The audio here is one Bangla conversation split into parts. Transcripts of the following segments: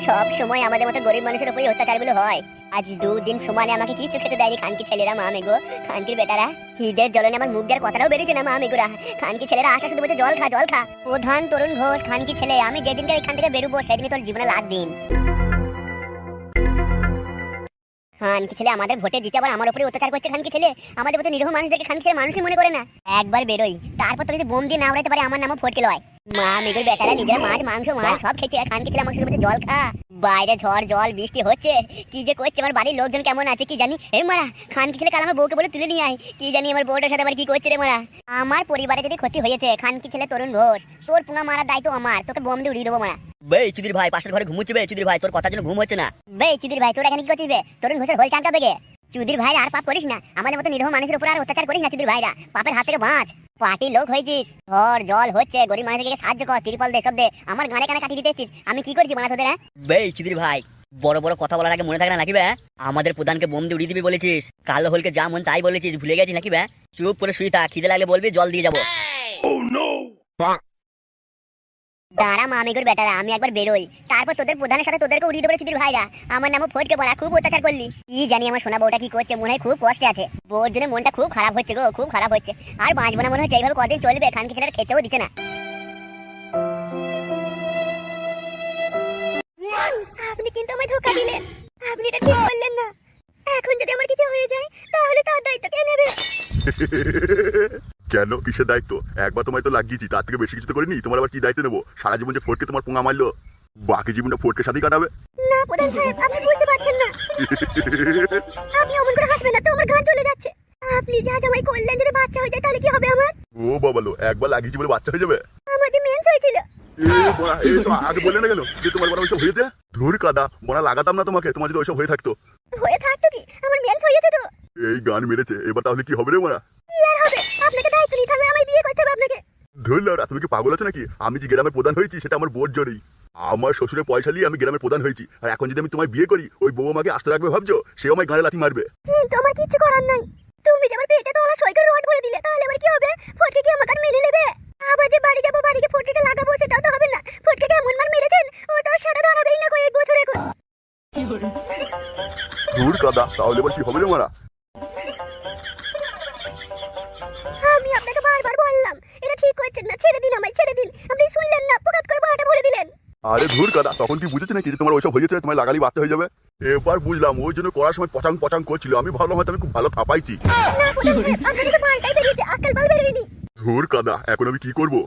সব সময় আমাদের মতো গরিব মানুষের উপরই অত্যাচারগুলো হয়। আজ 2 দিন সমানে আমাকে কিছু খেতে দেয়নি খানকি ছেলেরা, মা মেগো, খানকির বেটারা। হিদের জ্বলনে আমার মুখ দেওয়ার কথাটাও বেরিয়েছে না, মা মেগুরা। খানকি ছেলেরা আসা শুধু বলছে জল খা জল খা। প্রধান তরুণ ঘোষ খানকি ছেলে, আমি যেদিনকে এখান থেকে বেরোবো সেদিনই তোর জীবনে লাস্ট দিন। খানকি ছেলে আমাদের ভোটে জিতে আবার আমার উপরে অত্যাচার করছে। খানকি ছেলে আমাদের মতো নিরীহ মানুষদেরকে খানকি ছেলে মানুষই মনে করে না। একবার বেরোই, তারপর তো যদি বোম দিয়ে না উড়াইতে পারে আমার নামও ফটকে লয়। মা মেগুর বেটারা নিজেরা মাছ মাংস মাছ সব খেয়েছে, খানকি ছেলে আমাকে শুধু বলছে জল খা। বাইরে ঝড় জল বৃষ্টি হচ্ছে, কি যে করছে আমার বাড়ির লোকজন কেমন আছে কি জানি। হে মারা, খানকি ছেলে কাল আমার বউকে বলে তুলে নিয়ে আয়, কি জানি আমার বউটার সাথে আবার কি করছে রে মারা। আমার পরিবারে যদি ক্ষতি হয়েছে খানকি ছেলে তরুণ ঘোষ, তোর পুঙা মারার দায়িত্ব আমার, তোকে বোম দিয়ে উড়িয়ে দেবো মারা। বে চুদির ভাই পাশের ঘরে ঘুমুচ্ছে বে চুদির ভাই, তোর কথার জন্য ঘুম হচ্ছে না। বে চুদির ভাই তোর এখানে কি করছিস বে? তরুণ ঘোষের হল চানটা বেগে। চুদির ভাই আর পাপ করিস না, আমাদের মতো নিরীহ মানুষের উপর আর অত্যাচার করিস না চুদির ভাইরা, পাপের হাত থেকে বাঁচ। পার্টির লোক হয়েছিস, ঝড় জল হচ্ছে, গরিব মানুষকে সাহায্য কর, তিরপল দে সব দে, আমার গানে কানে কাটিয়ে দিতেছিস, আমি কি করছি মানা তোদের? বে চুদির ভাই বড় বড় কথা বলার আগে মনে থাকে না নাকি বে? আমাদের প্রধানকে বোম দিয়ে উড়িয়ে দিবি বলেছিস, কালো হলকে যা মন তাই বলেছিস, ভুলে গেছিস নাকি বে? চুপ করে শুই থাক, খিদে লাগলে বলবি জল দিয়ে যাবো। দাঁড়া মামিগুর বেটারা, আমি একবার বেরোই, তারপর তোদের প্রধানের সাথে তোদেরকে উড়িয়ে দেবো চুদির ভাইরা। আমার নামও ফটকে পড়া, খুব অত্যাচার করলি। কি জানি আমার সোনা বউটা কি করছে, মনে হয় খুব কষ্টে আছে। বউর জন্য মনটা খুব খারাপ হচ্ছে গো, খুব খারাপ হচ্ছে। আর বাঁচবো না মনে হচ্ছে, এইভাবে কদিন চলবে, খানকি ছেলেরা খেতেও দিচ্ছে না। আপনি কিন্তু আমায় ধোকা দিলেন, আপনি এটা ঠিক করলেন না। এখন যদি আমার কিছু হয়ে যায় তাহলে তার দায়িত্ব কে নেবে? কেন, কিসের দায়িত্ব? একবার তোমায় তো লাগিয়েছি, তার থেকে বেশি কিছু তো করিনি। তোমার আবার কি দায়িত্ব নেবো? সারা জীবন যে ফটকে তোমার পোঙা মারলো, বাকি জীবনটা ফটকে সাথেই কাটাবে? না প্রধান সাহেব, আপনি বুঝতে পারছেন না। আপনি অমন করে হাসবেন না তো, আমার গান চলে যাচ্ছে। আপনি যা জামাই করলেন, যদি বাচ্চা হয়ে যায় তাহলে কি হবে আমার? ও বাবালো, একবার লাগিয়েছি বলে বাচ্চা হয়ে যাবে? আমাদের মেন্স হয়েছিল। আগে বললে না কেন যে তোমার বড় ওইসব হয়েছে? ধুর কাদা, মনে লাগাতাম না তোমাকে, তোমার যদি ওইসব হয়ে থাকতো। হয়ে থাকতো কি, আমার মেন্স হয়েছে তো। এই গান মেরেছে, এবার তাহলে কি হবে রে মারা? কি আর হবে, আপনাকে দায়িত্ব নিতে হবে, আমায় বিয়ে করতে হবে আপনাকে। ধরলাম, তুমি কি পাগল আছো নাকি? আমি যে গ্রামের প্রধান হয়েছি সেটা আমার বোর জোরেই। আমার শ্বশুরের পয়সা নিয়ে আমি গ্রামের প্রধান হয়েছি, আর এখন যদি আমি তোমায় বিয়ে করি, ওই বউ আমাকে আস্তে রাখবে ভাবছো? সে আমায় গানে লাথি মারবে। কিন্তু আমার কিছু করার নাই। তুমি যে আমার পেটে তো ওরা সইকে রড বলে দিলে, তাহলে আবার কি হবে? ফটকে কি আমাকে আর মেনে নেবে? আবার যে বাড়ি যাবো, বাড়িকে ফটকেটা লাগাবো, সেটাও তো হবে না। ফটকে এমন মার মেরেছেন, ও তো সারা ধরাবেই না কয়েক বছর এখন। ধুর কাদা, তাহলে এবার কি হবে রে মারা? আমি আপনাকে বারবার বললাম এটা ঠিক করছেন না, ছেড়ে দিন আমায়, ছেড়ে দিন। আপনি শুনলেন না, পোকাত করে বাটা বলে দিলেন। আরে ধুর কাদা, তখন কি বুঝেছে নাকি যে তোমার ওইসব হয়েছে, তোমায় লাগালি বাচ্চা হয়ে যাবে? এবার বুঝলাম, ওই জন্য করার সময় পচাং পচাং করছিল। আমি ভাবলাম হয়তো আমি খুব ভালো থাপাইছি। না প্রধান সাহেব, আপনার তো বালটাই বেরিয়েছে, আক্কেল বাল বেরোয়নি। ধুর কাদা, এখন আমি কি করবো?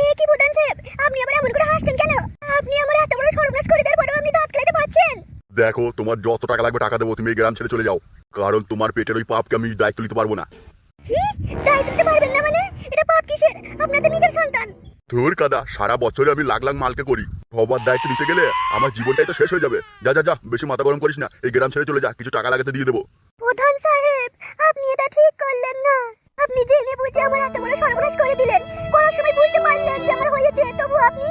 এ কি প্রধান সাহেব, আপনি আবার এমন করে হাসছেন কেন? আপনি আমার এত বড় সর্বনাশ করে দেওয়ার পরেও আপনি দাঁত খেলাতে পারছেন? দেখো, তোমার যত টাকা লাগবে টাকা দেবো, তুমি এই গ্রাম ছেড়ে চলে যাও। কারণ তোমার পেটের ওই পাপকে আমি দায়িত্ব নিতে পারবো না। কি দায়িত্ব নিতে পারবেন না মানে? এটা পাপ কিসের? আপনাদের নিজের সন্তান। ধুর কাদা, সারা বছরে আমি লাখ লাখ মালকে করি, সবার দায়িত্ব নিতে গেলে আমার জীবনটাই তো শেষ হয়ে যাবে। যা যা যা, বেশি মাথা গরম করিস না, এই গ্রাম ছেড়ে চলে যা, কিছু টাকা লাগাতে দিয়ে দেবো। প্রধান সাহেব, আপনি এটা ঠিক করলেন না। আপনি জেনে বুঝে আমার এত বড় সর্বনাশ করে দিলেন। করার সময় বুঝতে পারলেন যে আমার হয়েছে, তবু আপনি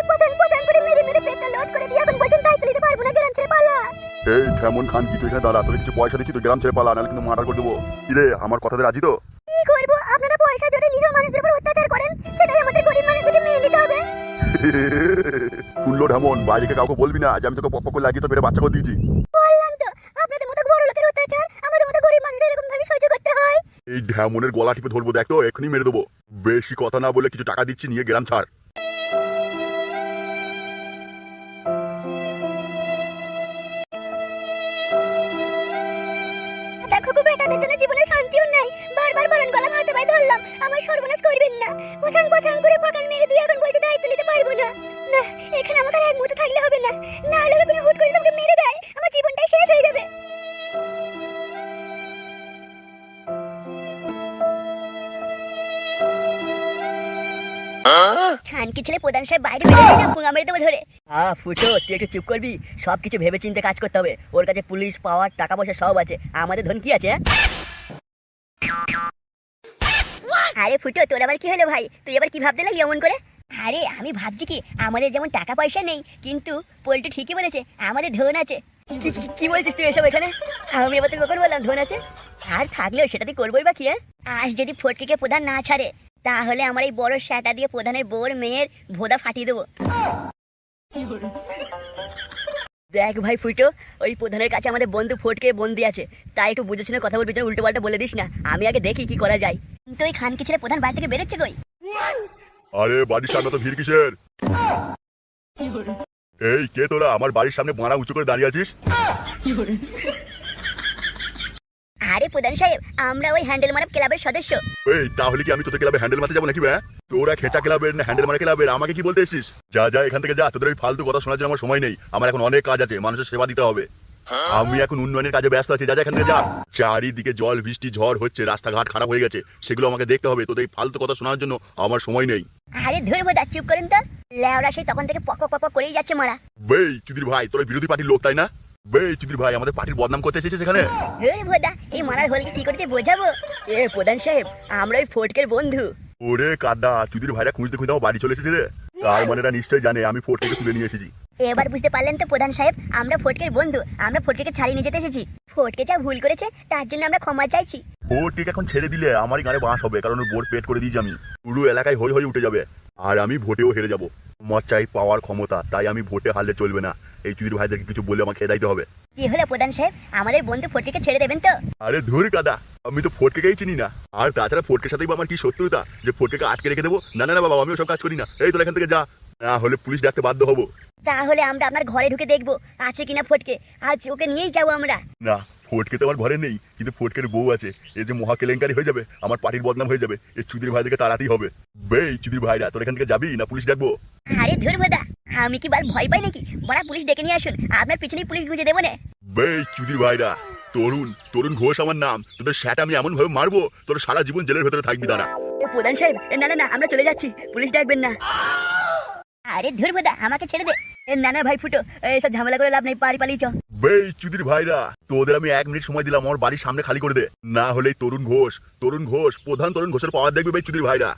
পচান পচান করে মেরে মেরে পেটটা লোড করে দিয়ে এখন বলছেন দায়িত্ব নিতে পারবো না, গ্রাম ছেড়ে পালা। এই ঠেমন খান, কি তুই এখানে দাঁড়া, তোকে কিছু পয়সা দিচ্ছি, তুই গ্রাম ছেড়ে পালা, নাহলে কিন্তু মার্ডার করে দেবো। কিরে, আমার কথাতে রাজি তো? কি করবো, আপনারা পয়সা জোরে নিরীহ মানুষদের উপর অত্যাচার করেন, সেটাই আমাদের গরিব মানুষদেরকে মেনে নিতে হবে। শুনলো ঢেমন, বাইরে কাউকে বলবি না যে আমি তোকে পপ করে লাগিয়ে তো পেটে বাচ্চা করে দিয়েছি। বললাম তো, আপনাদের মতো বড় লোকের অত্যাচার আমাদের মতো গরিব মানুষদের এরকম ভাবে সহ্য করতে হয়। এই ঢেমনের গলা টিপে ধরবো, দেখ তো, এখনই মেরে দেবো। বেশি কথা না বলে কিছু টাকা দিচ্ছি, নিয়ে গ্রাম ছাড়। দেখো গো, বেটাদের জন্য জীবনে শান্তিও নাই, বারবার বারণ গলা হাতে পায়ে ধরলাম আমার সর্বনাশ করবেন না। পচাং পচাং করে পাকান মেরে দিয়ে এখন বলতে দায়িত্ব নিতে পারবো না। না, এখানে আমাকে আর এক মুহূর্ত থাকলে হবে না, না হলে কোনো হুট করে তোমাকে মেরে দেয়, আমার জীবনটাই শেষ হয়ে যাবে। খানকি ছেলে প্রধান সাহেব বাইরে বেরিয়ে না, পুঙা মেরে দেবো ধরে। ফুটো তুই একটু চুপ করবি, সবকিছু ভেবে চিন্তে কাজ করতে হবে। ওর কাছে পুলিশ পাওয়ার টাকা পয়সা সব আছে, আমাদের ধন কি আছে? আরে ফুটো, তোর আবার কি হলো ভাই? তুই আবার কি ভাবতে লাগলি এমন করে? আরে আমি ভাবছি কি, আমাদের যেমন টাকা পয়সা নেই, কিন্তু পল্টু ঠিকই বলেছে আমাদের ধন আছে। কি বলছিস তুই এসব এখানে? আমি এবার তোকে কখন বললাম ধন আছে? আর থাকলেও সেটা তুই করবোই বা কি? আজ যদি ফটকে প্রধান না ছাড়ে, তাহলে আমার এই বড় শ্যাটা দিয়ে প্রধানের বউর মেয়ের ভোদা ফাটিয়ে দেবো। দেখ ভাই ফুটো, ওই প্রধানের কাছে আমাদের বন্ধু ফটকে বন্দি আছে, তাই একটু বুঝে শুনে কথা বলবি, উল্টো পাল্টা বলে দিস না। আমি আগে দেখি কি করা যায়। কিন্তু ওই খানকি ছেলে প্রধান বাড়ি থেকে বেরোচ্ছে কই? আরে বাড়ির সামনে তো ভিড় কিসের? এই কে তোরা আমার বাড়ির সামনে মারা উঁচু করে দাঁড়িয়ে আছিস? আরে প্রধান সাহেব, আমরা ওই হ্যান্ডেল মারা ক্লাবের সদস্য। এই তাহলে কি আমি তোদের ক্লাবে হ্যান্ডেল মারতে যাবো নাকি? তোরা খেচা ক্লাবের না হ্যান্ডেল মারা ক্লাবের, আমাকে কি বলতে এসেছিস? যা যা এখান থেকে যা, তোদের ওই ফালতু কথা শোনার জন্য আমার সময় নেই। আমার এখন অনেক কাজ আছে, মানুষের সেবা দিতে হবে। আমি এখন উন্নয়নের কাজে ব্যস্ত আছি, যা যা এখান থেকে যা। চারিদিকে জল বৃষ্টি ঝড় হচ্ছে, রাস্তাঘাট খারাপ হয়ে গেছে, সেগুলো আমাকে দেখতে হবে। তোদের এই ফালতু কথা শোনার জন্য আমার সময় নেই। আরে ধুর বোধা, চুপ করেন তো। লেওরা সেই তখন থেকে পক পক করেই যাচ্ছে মারা। বেই চুদির ভাই, তোরা বিরোধী পার্টির লোক তাই না? বেই চুদির ভাই, আমাদের পার্টির বদনাম করতে এসেছিস এখানে? ধুর বোধা, এই মারার হলকে কি করতে বোঝাবো? এ প্রধান সাহেব, আমরা ওই ফটকের বন্ধু। ওরে কাদা, চুদির ভাইরা খুঁজতে খুঁজতে আমার বাড়ি চলে এসেছে রে। তার মানে এরা নিশ্চয়ই জানে আমি ফোর্ট থেকে তুলে নিয়ে এসেছি। এবার বুঝতে পারলেন তো প্রধান সাহেব, আমরা ফটকের বন্ধু। আমরা ফটকে ছাড়িয়ে নিয়ে যেতে এসেছি। ফটকে যা ভুল করেছে তার জন্য আমরা ক্ষমা চাইছি। ফোর্টকে এখন ছেড়ে দিলে আমারই গানে বাঁশ হবে, কারণ ওর বোর্ড পেট করে দিয়েছি আমি। পুরো এলাকায় হই হই উঠে যাবে, আর আমি ভোটেও হেরে যাব। আমার চাই পাওয়ার ক্ষমতা, তাই আমি ভোটে হারলে চলবে না। এই চুদির ভাইদেরকে কিছু বলে আমাকে খেদাইতে হবে। কি হলো প্রধান সাহেব, আমাদের বন্ধু ফটকে ছেড়ে দেবেন তো? আরে ধুর কাদা, আমি তো ফোর্টকেই চিনি না। আর তাছাড়া ফোর্টকের সাথেই বা আমার কি শত্রুতা যে ফোর্টকে আটকে রেখে দেবো? না না না বাবা, আমি ওসব কাজ করি না। এই তোরা এখান থেকে যা, না হলে পুলিশ ডাকতে বাধ্য হবো। তাহলে আমরা আপনার ঘরে ঢুকে দেখবো আছে কিনা ফটকে। আজ ওকে নিয়েই যাবো আমরা। না, ফোর্টকে তো আমার ঘরে নেই, কিন্তু ফোর্টকের বউ আছে। এই যে মহা কেলেঙ্কারি হয়ে যাবে, আমার পার্টির বদনাম হয়ে যাবে। এই চুদির ভাইদেরকে তাড়াতেই হবে। বেই চুদির ভাইরা, তোর এখান থেকে যাবি না পুলিশ ডাকবো? আরে ধুর বোধা, আমি কি বার ভয় পাই নাকি? বড়া পুলিশ ডেকে নিয়ে আসুন, আপনার পিছনেই পুলিশ গুঁজে দেবো না। বেই চুদির ভাইরা, তরুণ তরুণ ঘোষ আমার নাম। তোদের শ্যাট আমি এমন ভাবে মারবো, তোর সারা জীবন জেলের ভেতরে থাকবি। দাঁড়া। এ প্রধান সাহেব, না না না, আমরা চলে যাচ্ছি, পুলিশ ডাকবেন না। আরে ধুর বোধা, আমাকে ছেড়ে দে। না না ভাই ফুটো, এসব ঝামেলা করে লাভ নেই, পালিয়ে চ। বেই চুদির ভাইরা, তোদের আমি 1 মিনিট সময় দিলাম, আমার বাড়ির সামনে খালি করে দে। না হলে তরুণ ঘোষ প্রধান তরুণ ঘোষের পাওয়ার দেখবি বেই চুদির ভাইরা।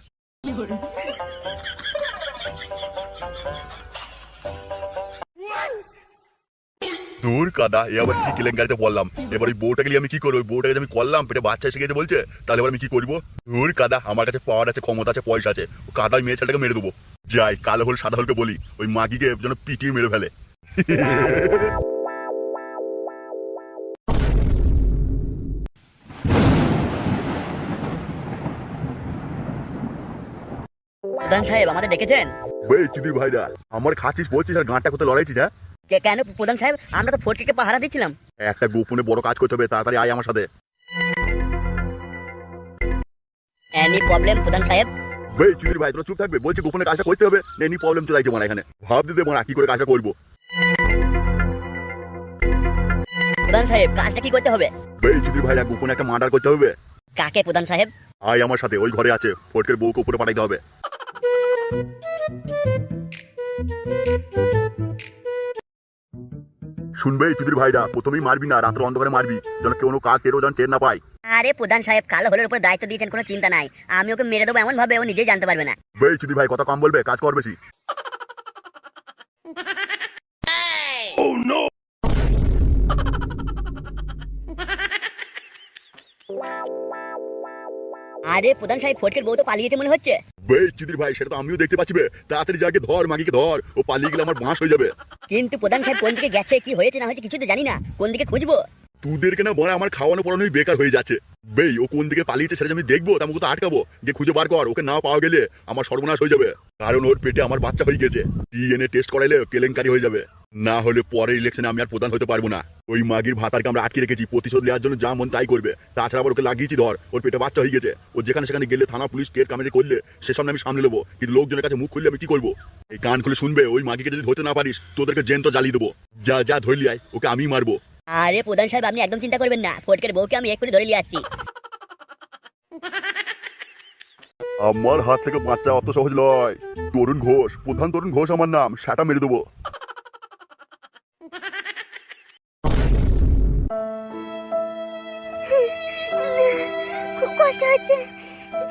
দূর কাদা, এ আবার কি কেলেঙ্কারিতে বললাম। এবার ওই বউটাকে নিয়ে আমি কি করবো? ওই বউটাকে আমি করলাম, পেটে বাচ্চা এসে গেছে বলছে, তাহলে এবার আমি কি করবো? দূর কাদা, আমার কাছে পাওয়ার আছে, ক্ষমতা আছে, পয়সা আছে। কাদা মেয়ে ছেলেটাকে মেরে দেবো। যাই কালো হল সাদা হলকে বলি, ওই মাগিকে যেন পিটিয়ে মেরে ফেলে। প্রধান সাহেব, আমাদের ডেকেছেন? বেই চুদির ভাইরা, আমার খাচ্ছিস বলছিস আর গাঁটটা কোথায় লড়াইছিস? হ্যাঁ কেন প্রধান সাহেব, আমরা তো ফটকে পাহারা দিচ্ছিলাম। একটা গোপনে বড় কাজ করতে হবে, তাড়াতাড়ি আয় আমার সাথে। এনি প্রবলেম প্রধান সাহেব? বেই চুদির ভাই, তোরা চুপ থাকবে? বলছি গোপনে কাজটা করতে হবে, এনি প্রবলেম চলাইছে মানে এখানে। ভাব দিতে মানে কি করে কাজটা করবো। প্রধান সাহেব, কাজটা কি করতে হবে? বেই চুদির ভাইরা, গোপনে একটা মার্ডার করতে হবে। কাকে প্রধান সাহেব? আয় আমার সাথে, ওই ঘরে আছে। ফটকের বউকে উপরে পাঠাইতে হবে। শুনবে চুদির ভাইরা, প্রথমেই মারবি না, রাত্রে অন্ধকারে মারবি, যেন কেউ কাক টেরও যেন টের না পায়। আরে প্রধান সাহেব, কালো হলের উপর দায়িত্ব দিয়েছেন, কোনো চিন্তা নাই। আমি ওকে মেরে দেবো এমন ভাবে ও নিজেই জানতে পারবে না। বেই চুদির ভাই, কথা কম বলবে, কাজ কর বেশি। আরে প্রধান সাহেব, ফটকের বউ তো পালিয়েছে মনে হচ্ছে। বেই চুদির ভাই, সেটা তো আমিও দেখতে পাচ্ছি বে। তাড়াতাড়ি যাকে ধর, মাগিকে ধর, ও পালিয়ে গেলে আমার বাঁশ হয়ে যাবে। কিন্তু প্রধান সাহেব, কোন দিকে গেছে, কি হয়েছে না হয়েছে কিছু তো জানি না, কোন দিকে খুঁজবো? তোদেরকে না বড় আমার খাওয়ানো পড়ানোই বেকার হয়ে যাচ্ছে। বেই ও কোন দিকে পালিয়েছে সেটা আমি দেখবো, তার মুখে তো আটকাবো, যে খুঁজে বার কর। ওকে না পাওয়া গেলে আমার সর্বনাশ হয়ে যাবে, কারণ ওর পেটে আমার বাচ্চা হয়ে গেছে। ডিএনএ টেস্ট করাইলে কেলেঙ্কারি হয়ে যাবে। না হলে পরের ইলেকশনে আমি আর প্রধান হতে পারবো না। ওই মাগির ভাতারকে আমরা আটকে রেখেছি, প্রতিশোধ নেওয়ার জন্য যা মন তাই করবে। তাছাড়া আবার ওকে লাগিয়েছি ধর, ওর পেটে বাচ্চা হয়ে গেছে। ও যেখানে সেখানে গেলে থানা পুলিশ কেস কামেরি করলে সে সামনে আমি সামনে নেবো, কিন্তু লোকজনের কাছে মুখ খুললে আমি কি করবো? এই কান খুলে শুনবে, ওই মাগিকে যদি ধরতে না পারিস তোদেরকে জেন তো জ্বালিয়ে দেবো। যা যা ধরলি আয়, ওকে আমি মারবো। আরে প্রধান সাহেব, আপনি একদম চিন্তা করবেন না, ফটকের বউকে আমি এক্ষুনি ধরে নিয়ে আসছি। আমার হাত থেকে বাচ্চা অত সহজ নয়। তরুণ ঘোষ, প্রধান তরুণ ঘোষ আমার নাম, সেটা মেরে দেবো। খুব কষ্ট হচ্ছে।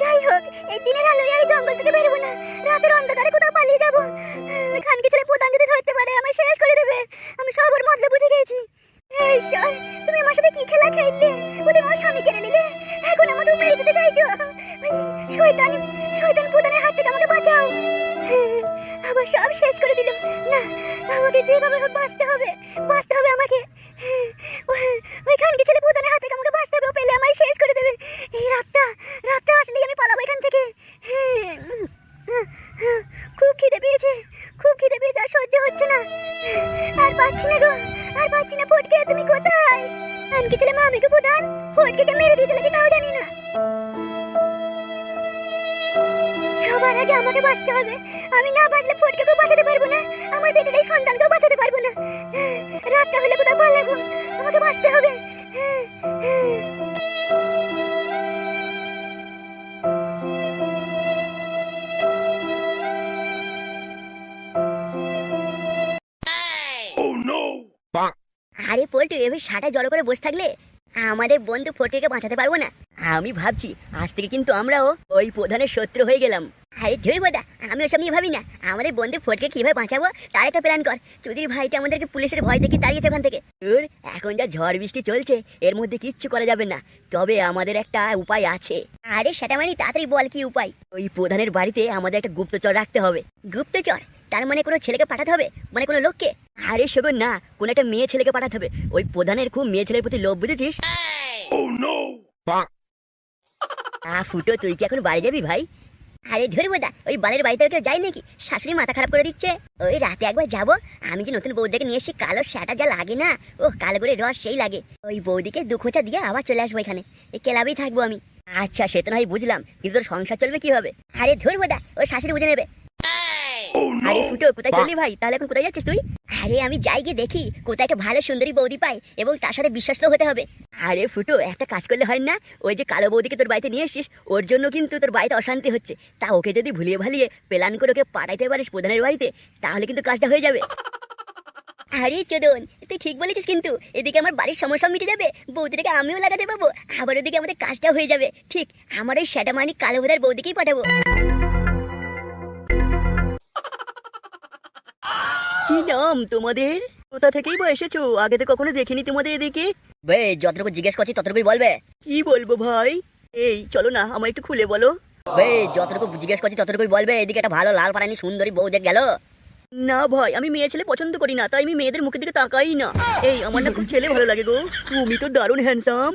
যাই হোক, এই দিনের আলোয় আমি জঙ্গল থেকে বেরোবো না, রাতের অন্ধকারে কোথাও পালিয়ে যাবো। খানকে ছেলে প্রধান যদি ধরতে পারে আমায় শেষ করে দেবে। আমি সব ওর মতলব বুঝে গেছি। এই ঈশ্বর, তুমি আমার সাথে কি খেলা খেললে? ওদের আমার স্বামী কেড়ে নিলে, এখন আমাকে মেরে দিতে চাইছো? শয়তান একবার সব শেষ করে দিল। না, আমাকে যেভাবে হোক বাঁচতে হবে, বাঁচতে হবে আমাকে। ওই খানকি ছেলে প্রধানের হাতে আমাকে বাঁচতে হবে, ও পেলে আমায় শেষ করে দেবে। এই রাতটা আসলেই আমি পালাবো এখান থেকে। খুব খিদে পেয়েছে, খুব খিদে পেয়েছে, আর সহ্য হচ্ছে না, আর পাচ্ছি না গো, আর পাচ্ছি না। ফটকে তুমি কোথায়? খানকি ছেলে মামিকে প্রধান ফটকে মেরে দিয়েছে নাকি তাও জানি না। সবার আগে আমাকে বাঁচতে হবে, আমি না বাঁচলে ফটকেও বাঁচাতে পারবো না, আমার পেটের এই সন্তানকেও বাঁচাতে পারবো না। রাতটা হলে কোথাও পালাবো, আমাকে বাঁচতে হবে। আরে পল্টু, এভাবে সাটা জড়ো করে বসে থাকলে আমাদের বন্ধু ফটকে বাঁচাতে পারবো না। আমি ভাবছি আজ থেকে কিন্তু আমরাও ওই প্রধানের শত্রু হয়ে গেলাম। আরে ধুই বোদা, আমি ওসব নিয়ে ভাবি না। আমাদের বন্ধু ফটকে কিভাবে বাঁচাবো তার একটা প্ল্যান কর। চুদির ভাইটা আমাদেরকে পুলিশের ভয় দেখে তাড়িয়েছে ওখান থেকে। তোর এখন যা ঝড় বৃষ্টি চলছে এর মধ্যে কিচ্ছু করা যাবে না, তবে আমাদের একটা উপায় আছে। আরে সেটা মানে তাড়াতাড়ি বল, কি উপায়? ওই প্রধানের বাড়িতে আমাদের একটা গুপ্তচর রাখতে হবে। গুপ্তচর? তার মানে কোনো ছেলেকে পাঠাতে হবে, মানে কোনো লোককে? আরে শোন না, কোন একটা মেয়ে ছেলেকে পাঠাতে হবে। ওই প্রধানের খুব মেয়ে ছেলের প্রতি লোভ, বুঝেছিস? ফুটো, তুই কি এখন বাড়ি যাবি ভাই? আরে ধরবো দা, ওই বালের বাড়িতে কেউ যাই নাকি? শাশুড়ি মাথা খারাপ করে দিচ্ছে। ওই রাতে একবার যাবো। আমি যে নতুন বৌদিকে নিয়ে এসেছি, কালো শ্যাটা যা লাগে না, ও কালো করে রস সেই লাগে। ওই বৌদিকে দুখোঁচা দিয়ে আবার চলে আসবো এখানে, এই ক্লাবেই থাকবো আমি। আচ্ছা, সে তো নয় বুঝলাম, কিন্তু তোর সংসার চলবে কিভাবে? আরে ধরবো দা, ওই শাশুড়ি বুঝে নেবে। আরে ফুটো, কোথায় চললি ভাই? তাহলে এখন কোথায় যাচ্ছিস তুই? আরে আমি যাই গিয়ে দেখি কোথায় একটা ভালো সুন্দরী বৌদি পাই, এবং তার সাথে বিশ্বস্ত হতে হবে। আরে ফুটো, একটা কাজ করলে হয় না? ওই যে কালো বৌদিকে তোর বাড়িতে নিয়ে এসছিস, ওর জন্য কিন্তু তোর বাড়িতে অশান্তি হচ্ছে। তা ওকে যদি ভুলিয়ে ভালিয়ে প্ল্যান করে ওকে পাঠাইতে পারিস প্রধানের বাড়িতে, তাহলে কিন্তু কাজটা হয়ে যাবে। আরে চোদন, তুই ঠিক বলেছিস, কিন্তু এদিকে আমার বাড়ির সমস্যা মিটে যাবে, বৌদিটাকে আমিও লাগাতে পাবো, আবার ওদিকে আমাদের কাজটা হয়ে যাবে। ঠিক, আমার ওই শ্যাটা মানি কালো বোধার বৌদিকেই পাঠাবো। কি নাম তোমাদের? কোথা থেকেই বা এসেছো? আগে তো কখনো দেখিনি তোমাদের এদিকে। বে, যতটুকু জিজ্ঞেস করছি ততটুকুই বলবে। কি বলবো ভাই? এই চলো না, আমার একটু খুলে বলো। বে, যতটুকু জিজ্ঞেস করছি ততটুকুই বলবে। এদিকে একটা ভালো লাল পাড়ানি সুন্দরী বউ দেখ গেল। না ভাই, আমি মেয়ে ছেলে পছন্দ করি না, তাই আমি মেয়েদের মুখের দিকে তাকাই না। এই আমার না খুব ছেলে ভালো লাগে গো, তুমি তো দারুণ হ্যান্ডসাম।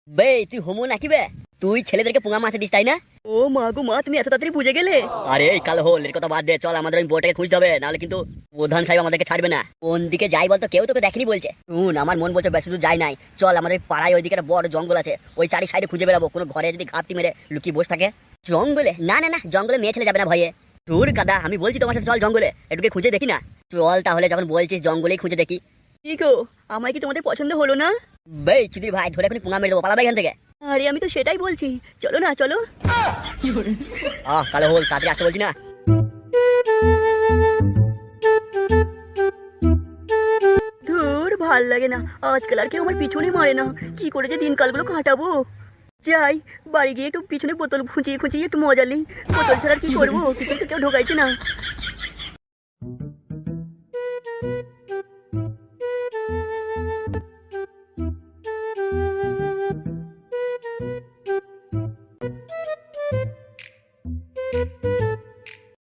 বে, তুই হোমো নাকি বে? তুই ছেলেদেরকে পোঙা মাথা দিস, তাই না? ও মা গো মা, তুমি এত তাড়াতাড়ি বুঝে গেলে? আরে এই কালো হোল এর কথা বাদ দে, চল আমাদের ওই বউটাকে খুঁজতে হবে, নাহলে কিন্তু প্রধান সাহেব আমাদেরকে ছাড়বে না। কোন দিকে যাই বলতো, কেউ তোকে দেখেনি বলছে। শুন, আমার মন বলছে বেশি দূর যাই নাই, চল আমাদের পাড়ায় ওইদিকে একটা বড় জঙ্গল আছে, ওই চারি সাইডে খুঁজে বেড়াবো। কোনো ঘরে যদি ঘাপটি মেরে লুকিয়ে বসে থাকে। জঙ্গলে? না না না, জঙ্গলে মেয়ে ছেলে যাবে না ভয়ে। তোর কাদা, আমি বলছি তোমার সাথে চল জঙ্গলে, একটু খুঁজে দেখি না। চল তাহলে, যখন বলছিস জঙ্গলেই খুঁজে দেখি। কি গো, আমায় কি তোমাদের পছন্দ হলো না? বে চুদির ভাই, ধরে এখনই পোঙা মেরে দেবো, পালাবে এখান থেকে। আরে আমি তো সেটাই বলছি, চলো না চলো। কালো হোল, তাড়াতাড়ি আসতে বলছি না। ধুর, ভাল লাগে না, আজকাল আর কেউ আমার পিছনে মারে না। কি করে যে দিনকালগুলো কাটাবো? যাই, বাড়ি গিয়ে একটু পিছনে বোতল খুঁচিয়ে খুঁচিয়ে একটু মজা নিই। বোতল ছাড়া কি করবো? কিছু তো কেউ ঢোকাইছে না।